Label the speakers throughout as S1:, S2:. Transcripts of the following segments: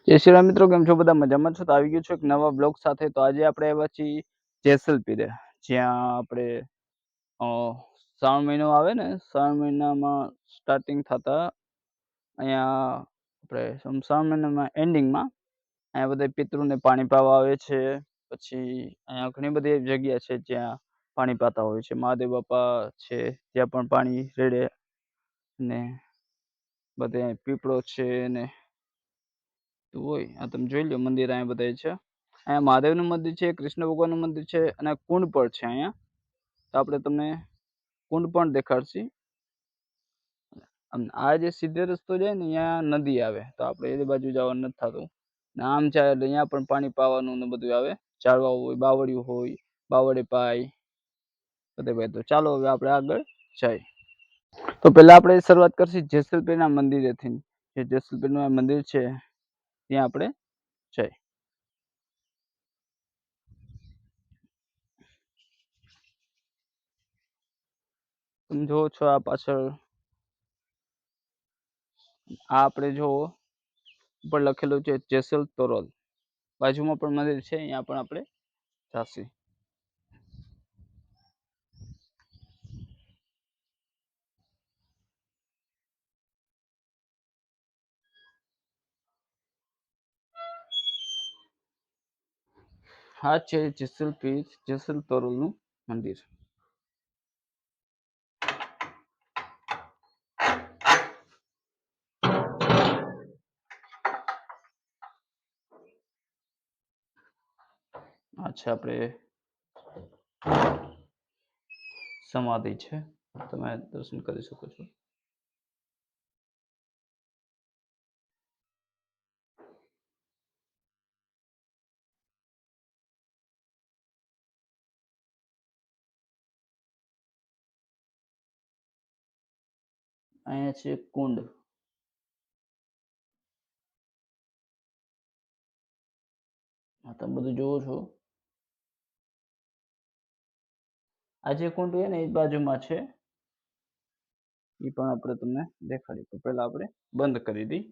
S1: જય શ્રી રામ મિત્રો, કેમ છો બધા? મજામાં છો? તો આવી ગયું છું એક નવા બ્લોગ સાથે. તો આજે આપણે આવ્યા છીએ જેસલપીરે, જ્યાં આપણે અ, શ્રાવણ મહિનો આવે ને, શ્રાવણ મહિનામાં સ્ટાર્ટિંગ થતા અહીંયા આપણે શ્રાવણ મહિનામાં એન્ડિંગમાં અહીંયા બધા પિતૃને પાણી પાવા આવે છે. પછી અહીંયા ઘણી બધી એવી જગ્યા છે જ્યાં પાણી પાતા હોય છે. મહાદેવ બાપા છે ત્યાં પણ પાણી રેડે, ને બધે પીપળો છે ને હોય. આ તમે જોઈ લો, મંદિર અહીંયા બધા છે. અહીંયા મહાદેવનું મંદિર છે, કૃષ્ણ ભગવાનનું મંદિર છે અને કુંડ પણ છે અહીંયા. તો આપણે તમને કુંડ પણ દેખાડશી. આ જે સીધો રસ્તો જાય ને અહીંયા નદી આવે, તો આપણે એ બાજુ જવાનું નથી થતું. ને આમ જાય એટલે અહીંયા પણ પાણી પાવાનું ને બધું આવે. ઝાડવા હોય, બાવળિયું હોય, બાવળે પાય બધે ભાઈ. તો ચાલો હવે આપણે આગળ જાય. તો પહેલા આપણે શરૂઆત કરશી જેસલપીરના મંદિરેથી. જે જેસલપીરનું મંદિર છે ત્યાં આપણે જઈએ. તમે જોવો છો આ પાછળ, આ આપણે જો ઉપર લખેલું છે જેસલ તોરલ. બાજુમાં પણ મંદિર છે, અહીંયા પણ આપણે જાશી. આ છે જેસલપીર, જેસલ તોરલનું મંદિર. આ છે આપણે સમાધિ છે, તમે દર્શન કરી શકો છો. અહીંયા છે કુંડ. આ તમે બધું જોવો છો. આ જે કુંડ છે ને એ બાજુમાં છે, એ પણ આપણે તમને દેખાડી. તો પહેલા આપણે બંધ કરી દઈ.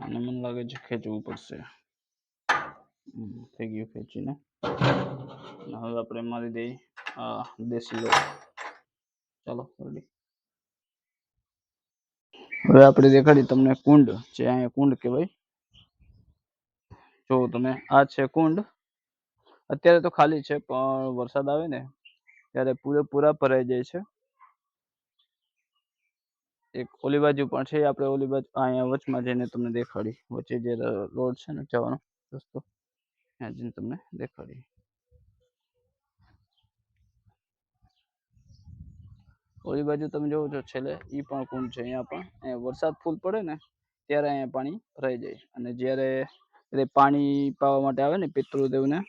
S1: અને મને લાગે છે ખેંચવું પડશે. થઈ ગયું ખેંચીને. હવે આપણે મારી દઈ દેશી લોટ. ચાલો રેડી. હવે આપણે દેખાડી તમને કુંડ, જે અહીંયા કુંડ કહેવાય. જો તમે, આ છે કુંડ. અત્યારે તો ખાલી છે, પણ વરસાદ આવે ને ત્યારે પૂરેપૂરા ભરાઈ જાય છે. એક ઓલી બાજુ પણ છે, આપણે ઓલી બાજુ અહીંયા વચમાં જઈને તમને દેખાડી. વચ્ચે જે રોડ છે ને જવાનો રસ્તો, ત્યાં જઈને તમને દેખાડી. ઓલી બાજુ તમે જોવો છો છેલ્લે, એ પણ કુંડ છે. અહીંયા પણ અહીંયા વરસાદ ફૂલ પડે ને ત્યારે અહીંયા પાણી ભરાઈ જાય. અને જ્યારે પાણી પાવા માટે આવે ને પિતૃદેવને,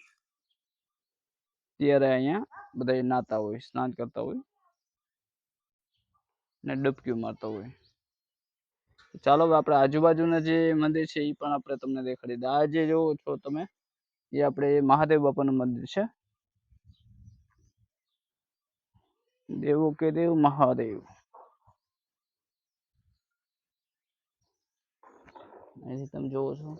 S1: ત્યારે અહીંયા બધા નાતા હોય, સ્નાન કરતા હોય ને ડબકી મારતા હોય. ચાલો હવે આપણે આજુબાજુના જે મંદિર છે એ પણ આપણે તમને દેખાડી દઈએ. આ જે જોવો છો તમે, એ આપણે મહાદેવ બાપાનું મંદિર છે. દેવો કે દેવ મહાદેવ. અહીંથી તમે જોવો છો.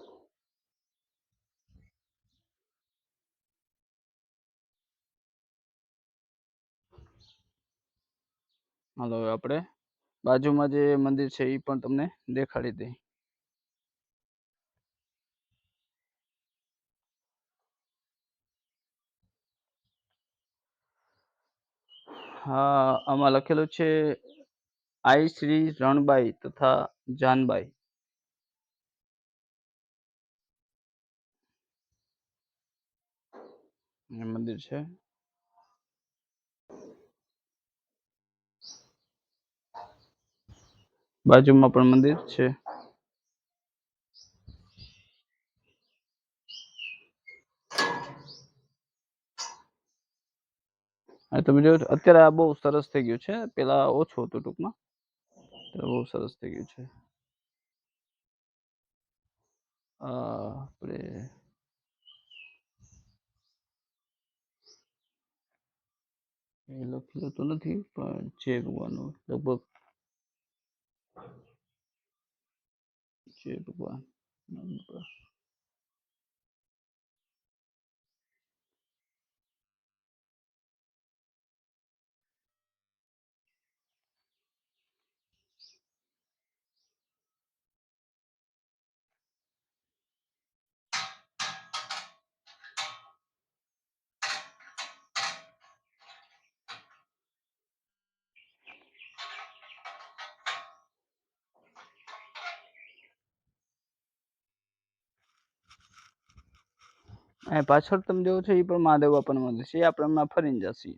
S1: હાલો હવે આપણે બાજુમાં જે મંદિર છે એ પણ તમને દેખાડી દઈએ. હા, આમાં લખેલું છે આઈ શ્રી રણબાઈ તથા જાનબાઈ. મંદિર છે. બાજુમાં પણ મંદિર છે. તમે જો અત્યારે આ બહુ સરસ થઈ ગયું છે. પેલા ઓછું હતું ટૂંકમાં, બહુ સરસ થઈ ગયું છે. આપણે લખેલું તો નથી પણ જય ભગવાન લગભગ જય ભગવાન અહીં પાછળ તમે જોવો છો એ પણ મહાદેવ બાપાનું મંદિર છે. આપણે હમણાં ફરીને જશે.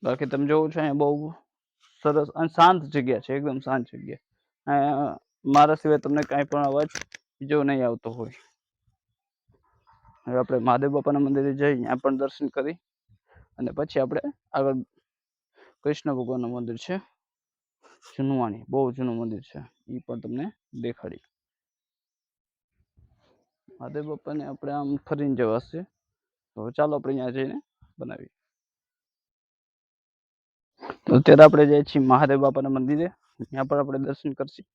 S1: બાકી તમે જોવો છો અહીંયા બહુ સરસ અને શાંત જગ્યા છે. એકદમ શાંત જગ્યા. અહીંયા મારા સિવાય તમને કાંઈ પણ અવાજ બીજો નહીં આવતો હોય. હવે આપણે મહાદેવ બાપાના મંદિરે જઈ ત્યાં પણ દર્શન કરી અને પછી આપણે આગળ કૃષ્ણ ભગવાનનું મંદિર છે જૂનવાણી, બહુ જૂનું મંદિર છે, એ પણ તમને દેખાડી. મહાદેવ બાપાને આપણે આમ ફરીને જવાશે. તો ચાલો આપણે અહીંયા જઈને બનાવીએ. તો અત્યારે આપણે જઈએ છીએ મહાદેવ બાપાના મંદિરે. ત્યાં પણ આપણે દર્શન કરશું.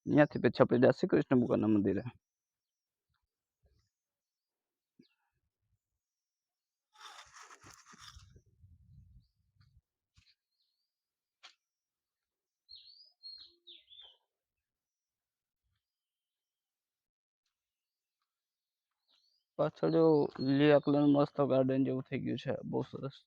S1: ત્યાંથી પછી આપણે જઈશું કૃષ્ણ ભગવાનના મંદિરે. પાછળ જો લીલા કલર મસ્ત ગાર્ડન જેવું થઈ ગયું છે, બહુ સરસ.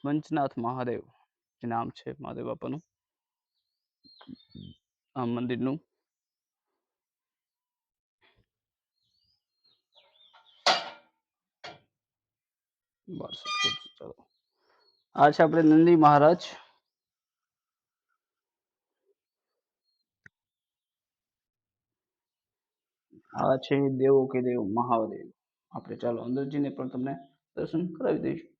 S1: મંચનાથ મહાદેવ જે નામ છે મહાદેવ બાપાનું આ મંદિરનું. ચાલો આ છે આપણે નંદી મહારાજ. આ છે દેવો કે દેવ મહાદેવ. આપણે ચાલો અંદર જઈને પણ તમને દર્શન કરાવી દઈશું.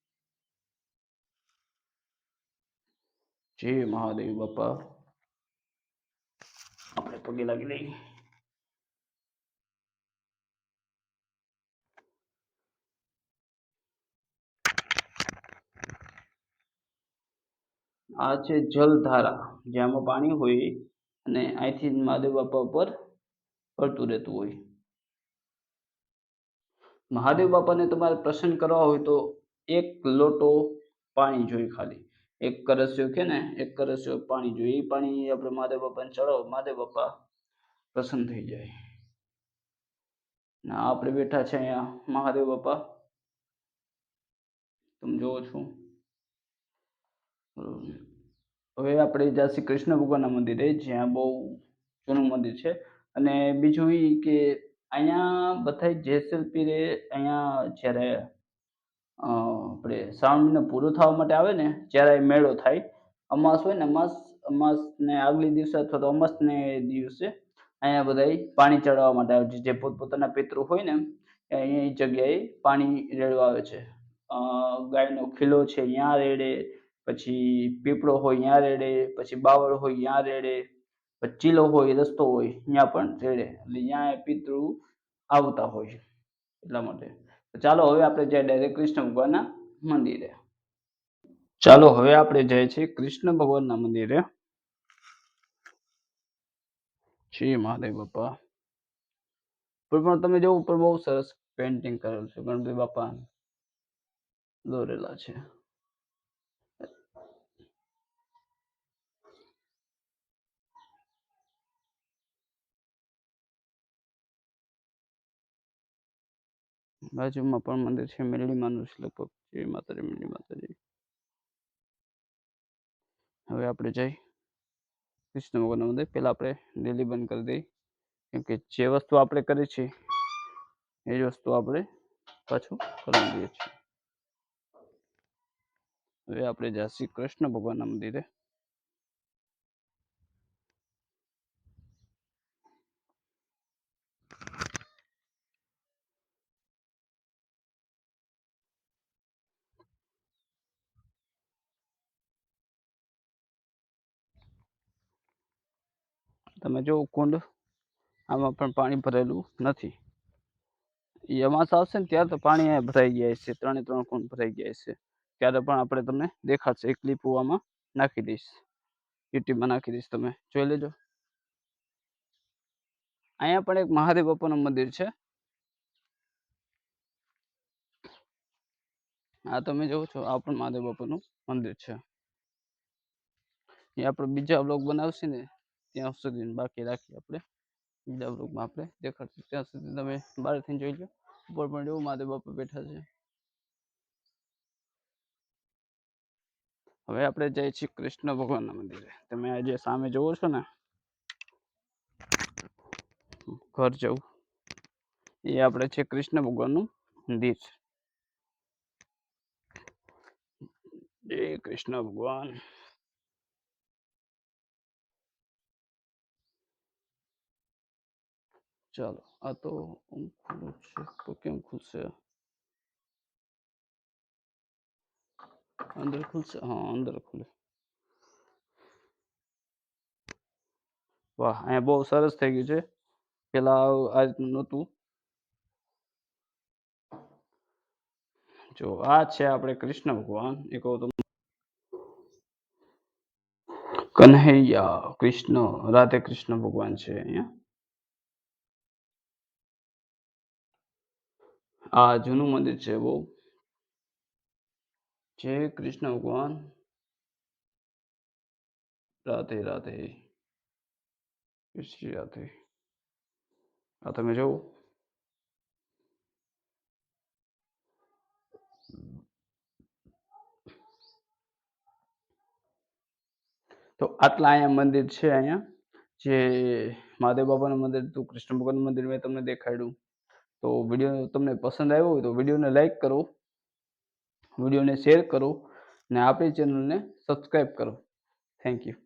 S1: જય મહાદેવ બાપા. આપણે પગે લાગી લઈએ. આ છે જલધારા, જેમાં પાણી હોય અને અહીંથી મહાદેવ બાપા ઉપર પડતું રહેતું હોય. મહાદેવ બાપાને તમારે પ્રસન્ન કરવા હોય તો એક લોટો પાણી જોઈએ. ખાલી એક કરસ્યો કે ને એક કરસ્યો પાણી જોઈએ. એ પાણી આપણે મહાદેવ બાપાને ચડાવો, મહાદેવ બાપા પ્રસન્ન થઈ જાય. ના આપણે બેઠા છે અહીંયા મહાદેવ બાપા, તમે જોવો છો. હવે આપણે જઈશું કૃષ્ણ ભગવાનના મંદિરે, જ્યાં બહુ જૂનું મંદિર છે. અને બીજું એ કે અહીંયા બધા જેસલપીરે અહીંયા જ્યારે આપણે શ્રાવણ મહિનો પૂરો થવા માટે આવે ને, જ્યારે મેળો થાય, અમાસ હોય ને, અમાસ ને આગલી દિવસે અથવા તો અમાસ ને દિવસે અહીંયા બધા પાણી ચડાવવા માટે આવે છે. જે પોતપોતાના પિતૃ હોય ને અહીંયા એ જગ્યાએ પાણી રેડવા આવે છે. ગાયનો ખીલો છે ત્યાં રેડે, પછી પીપળો હોય ત્યાં રેડે, પછી બાવળ હોય ત્યાં રેડે, પછી ચીલો હોય, રસ્તો હોય ત્યાં પણ રેડે. એટલે ત્યાં પિતૃ આવતા હોય એટલા માટે. ચાલો હવે આપણે જઈએ ડાયરેક્ટ કૃષ્ણ ભગવાનના મંદિરે. ચાલો હવે આપણે જઈએ છીએ કૃષ્ણ ભગવાનના મંદિરે. શ્રી મહાદેવ બાપા. પણ તમે જો ઉપર બહુ સરસ પેન્ટિંગ કરેલું છે, ગણપતિ બાપા દોરેલા છે. બાજુમાં પણ મંદિર છે મેરડીમાનું છે લગભગ. જય માતાજી, મેરડી માતાજી. હવે આપણે જઈ કૃષ્ણ ભગવાનના મંદિર. પહેલા આપણે દિલ્હી બંધ કરી દઈએ, કેમ કે જે વસ્તુ આપણે કરી છે એ જ વસ્તુ આપણે પાછું કરી દઈએ છીએ. હવે આપણે જઈશું કૃષ્ણ ભગવાનના મંદિરે. તમે જો કુંડ આમાં પણ પાણી ભરેલું નથી. એ અમાસ આવશે ને ત્યારે તો પાણી અહીંયા ભરાઈ ગયા છે, 3 કુંડ ભરાઈ ગયા છે. ત્યારે પણ આપણે તમને દેખાડશે. એક ક્લિપ હું આમાં નાખી દઈશ, યુટ્યુબમાં નાખી દઈશ, તમે જોઈ લેજો. અહીંયા પણ એક મહાદેવ બાપાનું મંદિર છે. આ તમે જોવો છો, આ પણ મહાદેવ બાપાનું મંદિર છે. એ આપણે બીજા બ્લોગ બનાવશે ને ત્યાં સુધી બાકી રાખીએ. આપણે બીજા બ્લોગમાં આપણે દેખાડશું. ત્યાં સુધી તમે બહારથી જોઈ લો. ઉપર પણ જો મહાદેવ બાપા બેઠા છે. હવે આપણે જઈએ છીએ કૃષ્ણ ભગવાનના મંદિરે. તમે આજે સામે જોવો છો ને ઘર જવું, એ આપણે છે કૃષ્ણ ભગવાનનું મંદિર. જય કૃષ્ણ ભગવાન. ચાલો, આ તો ખુલ્લું છે, તો કેમ ખુલશે? અંદર ખુલશે? હા, અંદર ખુલે. વાહ, અહીંયા બહુ સરસ થઈ ગયું છે. પેલા આ રીતનું નહોતું. જો આ છે આપણે કૃષ્ણ ભગવાન. એ કહું તો કન્હૈયા કૃષ્ણ, રાધે કૃષ્ણ ભગવાન છે અહીંયા. આ જૂનું મંદિર છે બહુ. જય કૃષ્ણ ભગવાન. રાધે રાધે, કૃષ્ણ રાધે. આ તમે જોવો. તો આટલા અહીંયા મંદિર છે. અહીંયા જે મહાદેવ બાબાનું મંદિર હતું, કૃષ્ણ ભગવાનનું મંદિર મેં તમને દેખાડ્યું. તો વિડીયો તમને પસંદ આવ્યો હોય તો વિડીયોને લાઈક કરો, વિડીયોને શેર કરો, અને આપણી ચેનલને સબસ્ક્રાઈબ કરો. Thank you.